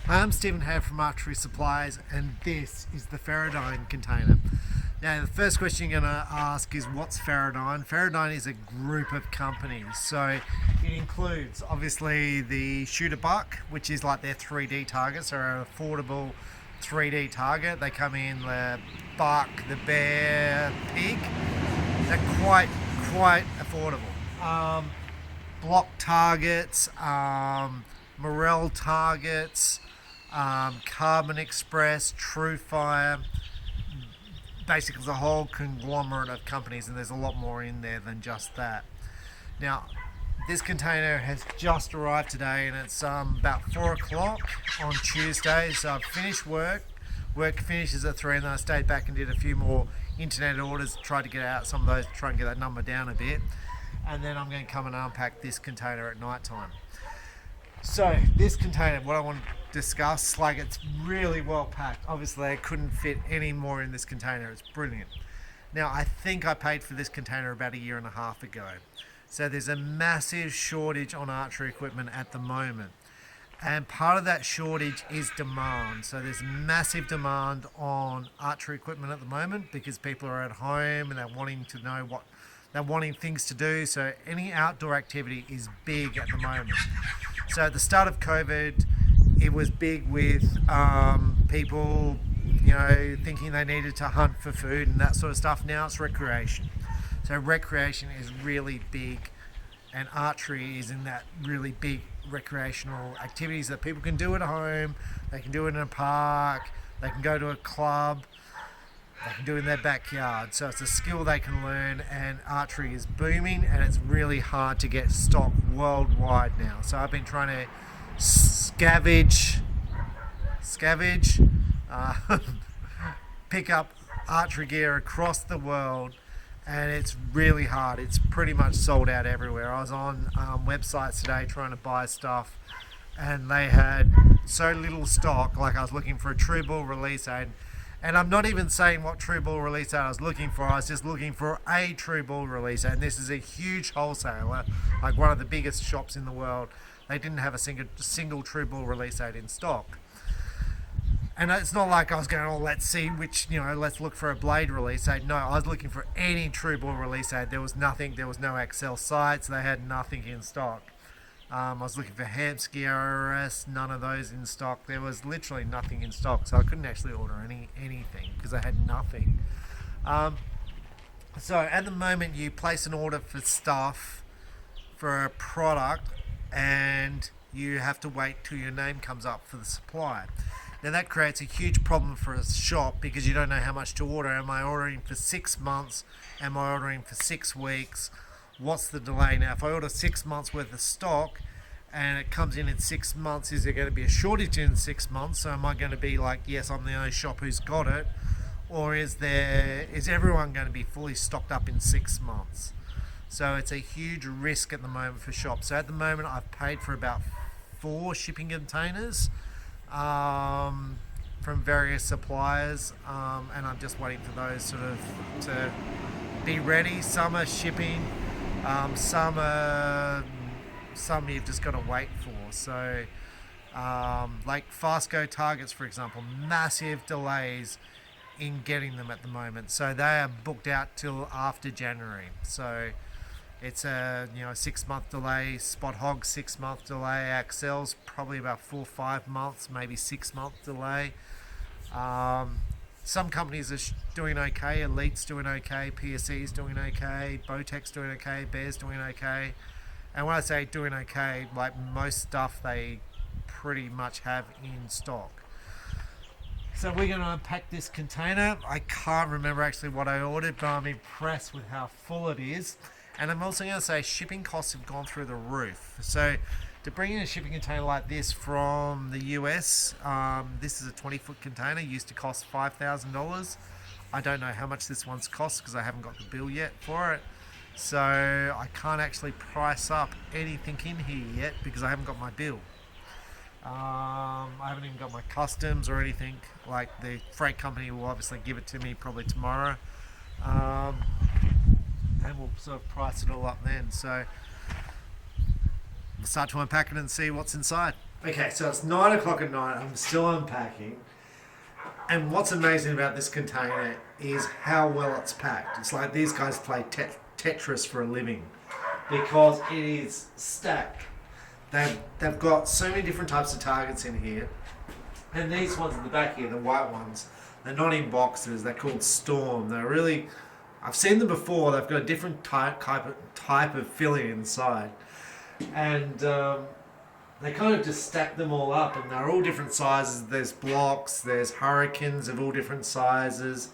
Hi, I'm Stephen Hay from Archery Supplies, and this is the Feradyne container. Now, the first question you're going to ask is, what's Feradyne? Feradyne is a group of companies, so it includes obviously the shooter buck, which is like their 3D targets, or an affordable 3D target. They come in the buck, the bear, pig. They're quite affordable. Block targets, morel targets, Carbon Express, True Fire, basically the whole conglomerate of companies, and there's a lot more in there than just that. Now, this container has just arrived today, and it's about 4 o'clock on Tuesday, so I've finished work. Work finishes at 3, and then I stayed back and did a few more internet orders, tried to get out some of those, try and get that number down a bit, and then I'm going to come and unpack this container at night time. So this container, what I want to discuss, like, it's really well packed. Obviously I couldn't fit any more in this container. It's brilliant. Now, I think I paid for this container about a year and a half ago. So there's a massive shortage on archery equipment at the moment. And part of that shortage is demand. So there's massive demand on archery equipment at the moment because people are at home and they're wanting to know what they're wanting things to do. So any outdoor activity is big at the moment. So at the start of COVID, it was big with people, thinking they needed to hunt for food and that sort of stuff. Now it's recreation. So recreation is really big, and archery is in that really big recreational activities that people can do at home. They can do it in a park. They can go to a club. They can do it in their backyard. So it's a skill they can learn, and archery is booming, and it's really hard to get stock worldwide now. So I've been trying to scavenge, pick up archery gear across the world, and it's really hard. It's pretty much sold out everywhere. I was on websites today trying to buy stuff, and they had so little stock. Like, I was looking for a true ball release aid, and I'm not even saying what true ball release aid I was looking for. I was just looking for a true ball release aid, and this is a huge wholesaler, like one of the biggest shops in the world. They didn't have a single true ball release aid in stock. And it's not like I was going, oh, let's see which, let's look for a blade release aid. No, I was looking for any true ball release aid. There was nothing. There was no Excel sites. They had nothing in stock. I was looking for Hampski RRS, none of those in stock. There was literally nothing in stock, so I couldn't actually order anything because I had nothing. So at the moment, you place an order for stuff, for a product, and you have to wait till your name comes up for the supply. Now that creates a huge problem for a shop because you don't know how much to order. Am I ordering for 6 months? Am I ordering for 6 weeks? What's the delay? Now, if I order 6 months worth of stock and it comes in 6 months, is there going to be a shortage in 6 months? So am I going to be like, yes, I'm the only shop who's got it? Or is everyone going to be fully stocked up in 6 months? So it's a huge risk at the moment for shops. So at the moment, I've paid for about 4 shipping containers from various suppliers, and I'm just waiting for those sort of to be ready. Some are shipping, some you've just got to wait for. So like Fastgo targets, for example, massive delays in getting them at the moment. So they are booked out till after January. So it's a 6-month delay. Spot Hog 6-month delay. Axel's probably about 4 or 5 months, maybe 6-month delay. Some companies are doing okay. Elite's doing okay. PSE's doing okay. Bowtech's doing okay. Bear's doing okay. And when I say doing okay, like, most stuff they pretty much have in stock. So we're going to unpack this container. I can't remember actually what I ordered, but I'm impressed with how full it is. And I'm also going to say shipping costs have gone through the roof. So to bring in a shipping container like this from the US, this is a 20-foot container, used to cost $5,000. I don't know how much this one's cost because I haven't got the bill yet for it. So I can't actually price up anything in here yet because I haven't got my bill. I haven't even got my customs or anything. Like, the freight company will obviously give it to me probably tomorrow. And we'll sort of price it all up then. So we'll start to unpack it and see what's inside. Okay, so it's 9 o'clock at night. I'm still unpacking. And what's amazing about this container is how well it's packed. It's like these guys play Tetris for a living because it is stacked. They've got so many different types of targets in here. And these ones at the back here, the white ones, they're not in boxes. They're called Storm. They're really, I've seen them before. They've got a different type of filling inside. And they kind of just stack them all up, and they're all different sizes. There's blocks, there's hurricanes of all different sizes,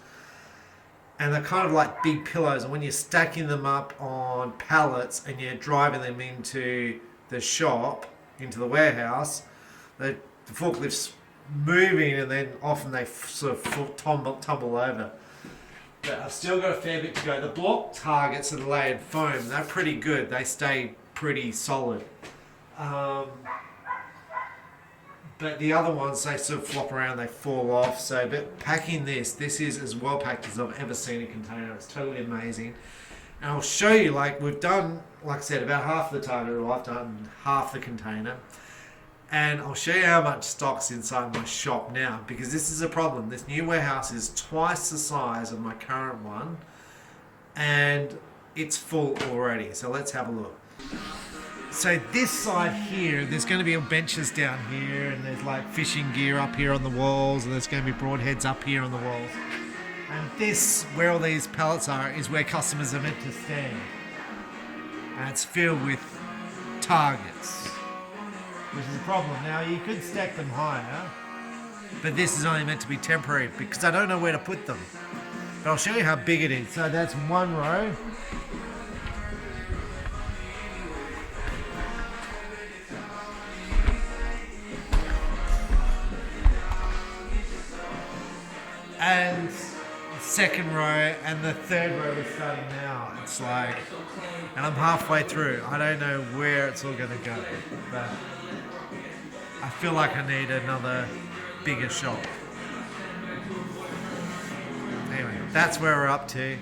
and they're kind of like big pillows. And when you're stacking them up on pallets and you're driving them into the shop, into the warehouse, the forklift's moving, and then often they sort of tumble over. But I've still got a fair bit to go. The block targets that are layered foam, they're pretty good. They stay pretty solid. But the other ones, they sort of flop around, they fall off. So, but packing this is as well packed as I've ever seen a container. It's totally amazing. And I'll show you, like we've done, like I said, about half the target, or I've done half the container. And I'll show you how much stock's inside my shop now, because this is a problem. This new warehouse is twice the size of my current one, and it's full already. So let's have a look. So this side here, there's going to be benches down here, and there's like fishing gear up here on the walls, and there's going to be broadheads up here on the walls. And this, where all these pallets are, is where customers are meant to stand. And it's filled with targets, which is a problem. Now you could stack them higher, but this is only meant to be temporary because I don't know where to put them. But I'll show you how big it is. So that's one row. And the second row, and the third row we're starting now. It's like, and I'm halfway through. I don't know where it's all going to go, but I feel like I need another bigger shop. Anyway, that's where we're up to.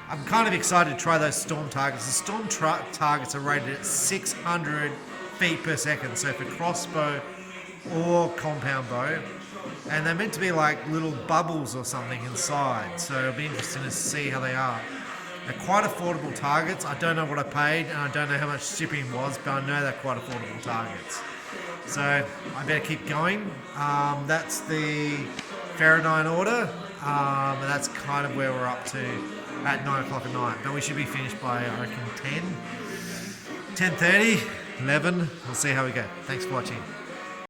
I'm kind of excited to try those Storm targets. The Storm targets are rated at 600 feet per second, so for crossbow or compound bow. And they're meant to be like little bubbles or something inside, so it'll be interesting to see how they are. They're quite affordable targets. I don't know what I paid, and I don't know how much shipping was, but I know they're quite affordable targets. So I better keep going. That's the Feradyne order, and that's kind of where we're up to at 9 o'clock at night. But we should be finished by, I reckon, 10, 10:30, 11. We'll see how we go. Thanks for watching.